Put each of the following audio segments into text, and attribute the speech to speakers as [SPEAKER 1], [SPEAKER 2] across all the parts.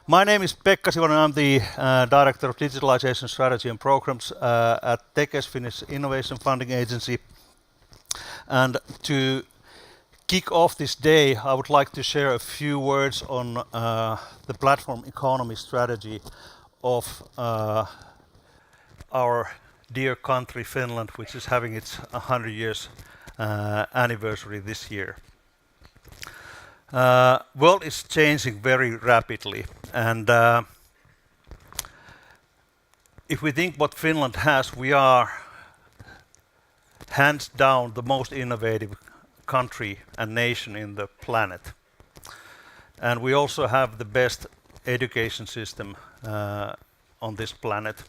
[SPEAKER 1] My name is Pekka Sivonen. I'm the Director of Digitalization Strategy and Programs at Tekes, Finnish Innovation Funding Agency. And to kick off this day, I would like to share a few words on the platform economy strategy of our dear country, Finland, which is having its 100 years anniversary this year. World is changing very rapidly, and if we think what Finland has, we are hands down the most innovative country and nation in the planet. And we also have the best education system on this planet.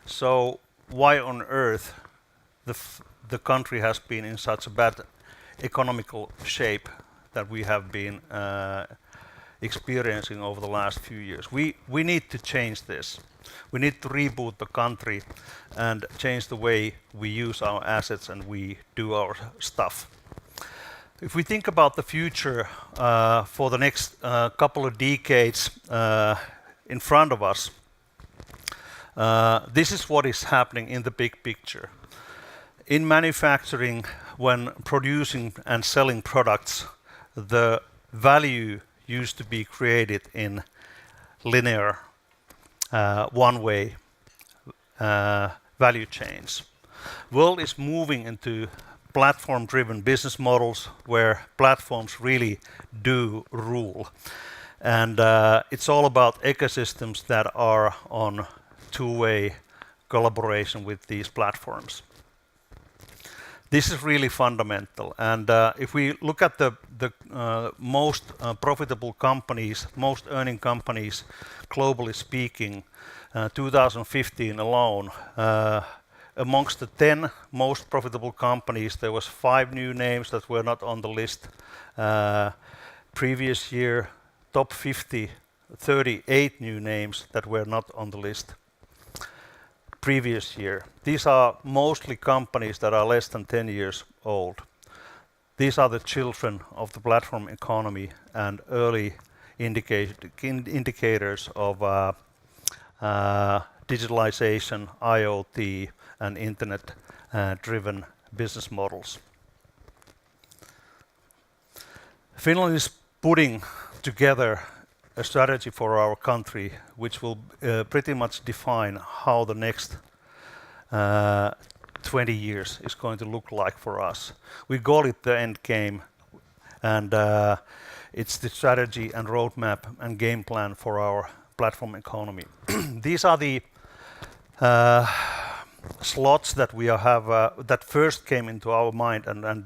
[SPEAKER 1] So why on earth the country has been in such a bad economical shape that we have been experiencing over the last few years? We need to change this. We need to reboot the country and change the way we use our assets and we do our stuff. If we think about the future for the next couple of decades in front of us, this is what is happening in the big picture. In manufacturing, when producing and selling products, the value used to be created in linear, one-way value chains. World is moving into platform-driven business models where platforms really do rule. And it's all about ecosystems that are on two-way collaboration with these platforms. This is really fundamental, and if we look at the most profitable companies, most earning companies, globally speaking, 2015 alone, amongst the 10 most profitable companies, there was 5 new names that were not on the list. Previous year, top 50, 38 new names that were not on the list. Previous year. These are mostly companies that are less than 10 years old. These are the children of the platform economy and early indicators of digitalization, IoT, and internet-driven business models. Finland is putting together a strategy for our country which will pretty much define how the next 20 years is going to look like for us. We call it the end game, and it's the strategy and roadmap and game plan for our platform economy. These are the slots that we have that first came into our mind, and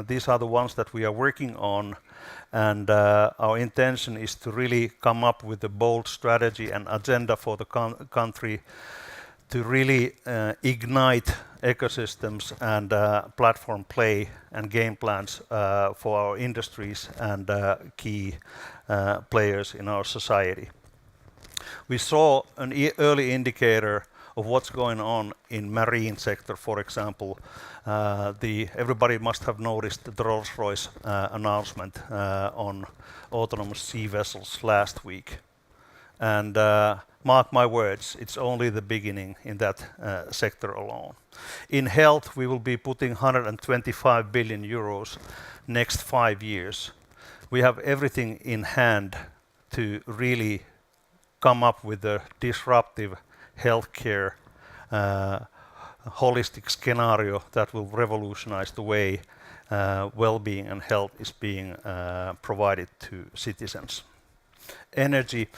[SPEAKER 1] these are the ones that we are working on. And our intention is to really come up with a bold strategy and agenda for the country to really ignite ecosystems and platform play and game plans for our industries and key players in our society. We saw an early indicator of what's going on in marine sector, for example. Everybody must have noticed the Rolls-Royce announcement on autonomous sea vessels last week. And mark my words, it's only the beginning in that sector alone. In health, we will be putting 125 billion euros next 5 years. We have everything in hand to really come up with a disruptive healthcare holistic scenario that will revolutionize the way well-being and health is being provided to citizens. Energy,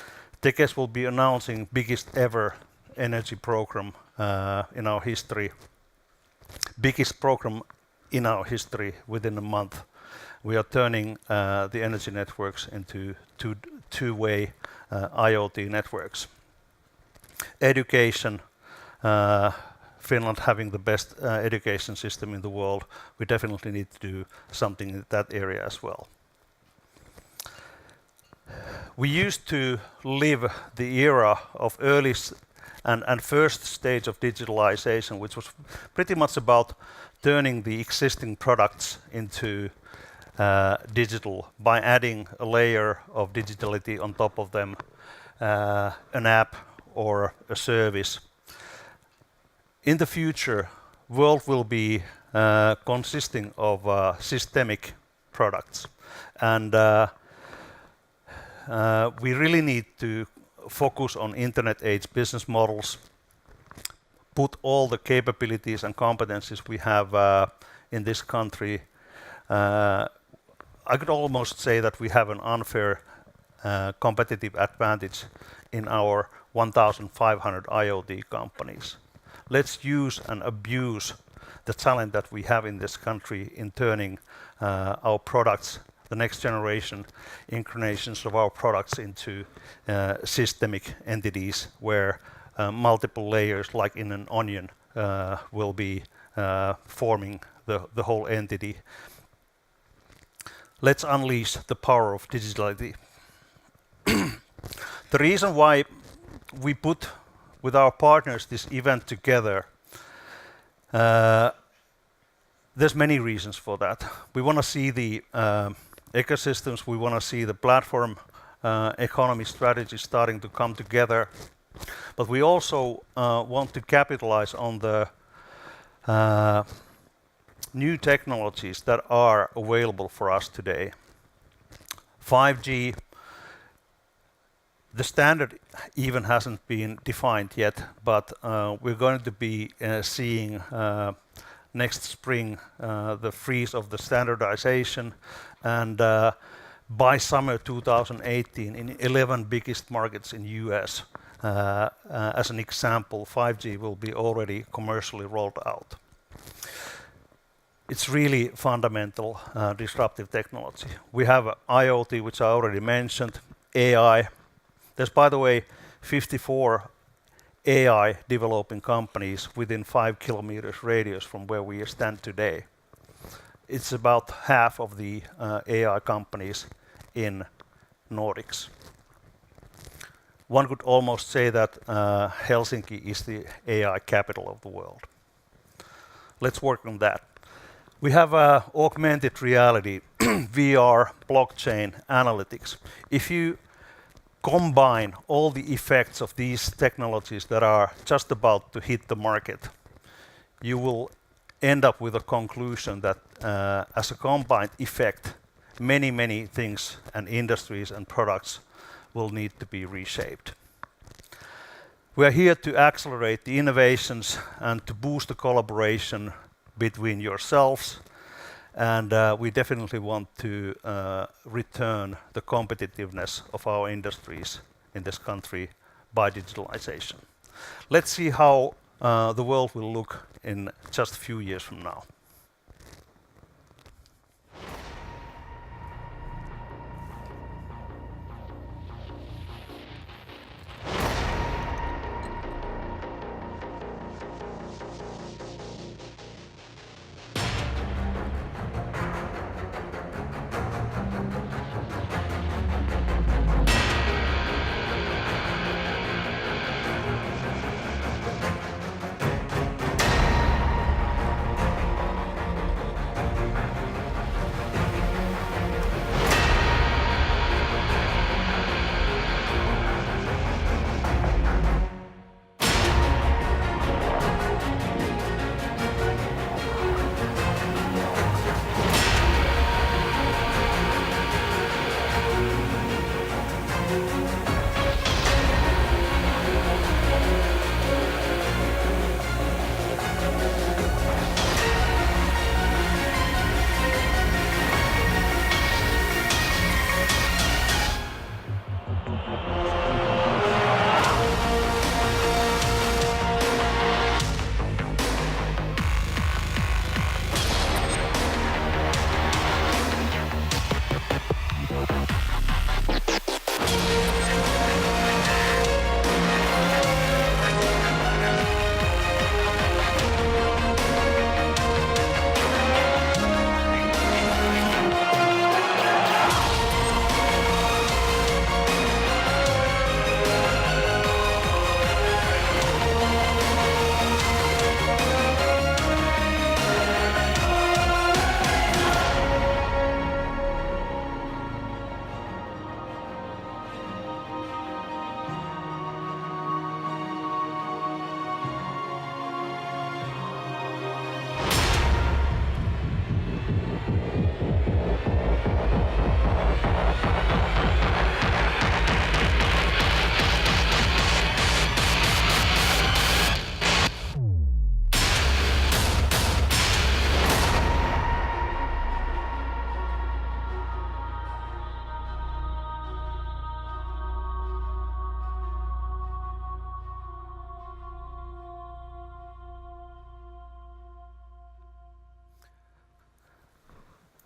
[SPEAKER 1] Tekes will be announcing biggest ever energy program in our history. Biggest program in our history within a month. We are turning the energy networks into two-way IoT networks. Education, Finland having the best education system in the world, we definitely need to do something in that area as well. We used to live the era of early and first stage of digitalization, which was pretty much about turning the existing products into digital by adding a layer of digitality on top of them, an app or a service. In the future, world will be consisting of systemic products, and we really need to focus on internet age business models, put all the capabilities and competencies we have in this country. I could almost say that we have an unfair competitive advantage in our 1,500 IoT companies. Let's use and abuse the talent that we have in this country in turning our products, the next generation incarnations of our products, into systemic entities where multiple layers, like in an onion, will be forming the whole entity. Let's unleash the power of digitality. The reason why we put with our partners this event together, there's many reasons for that. We want to see the ecosystems, we want to see the platform economy strategy starting to come together, but we also want to capitalize on the new technologies that are available for us today. 5G, the standard even hasn't been defined yet, but we're going to be seeing next spring the freeze of the standardization, and by summer 2018 in 11 biggest markets in US, as an example, 5G will be already commercially rolled out. It's really fundamental disruptive technology. We have IoT, which I already mentioned, AI. There's, by the way, 54 AI developing companies within 5 kilometers radius from where we stand today. It's about half of the AI companies in Nordics. One could almost say that Helsinki is the AI capital of the world. Let's work on that. We have augmented reality, VR, blockchain, analytics. If you combine all the effects of these technologies that are just about to hit the market, you will end up with a conclusion that as a combined effect, many things and industries and products will need to be reshaped. We are here to accelerate the innovations and to boost the collaboration between yourselves, and we definitely want to return the competitiveness of our industries in this country by digitalization. Let's see how the world will look in just a few years from now.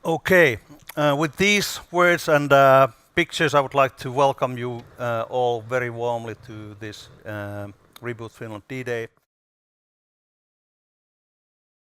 [SPEAKER 1] Okay, with these words and pictures, I would like to welcome you all very warmly to this Reboot Finland D-Day.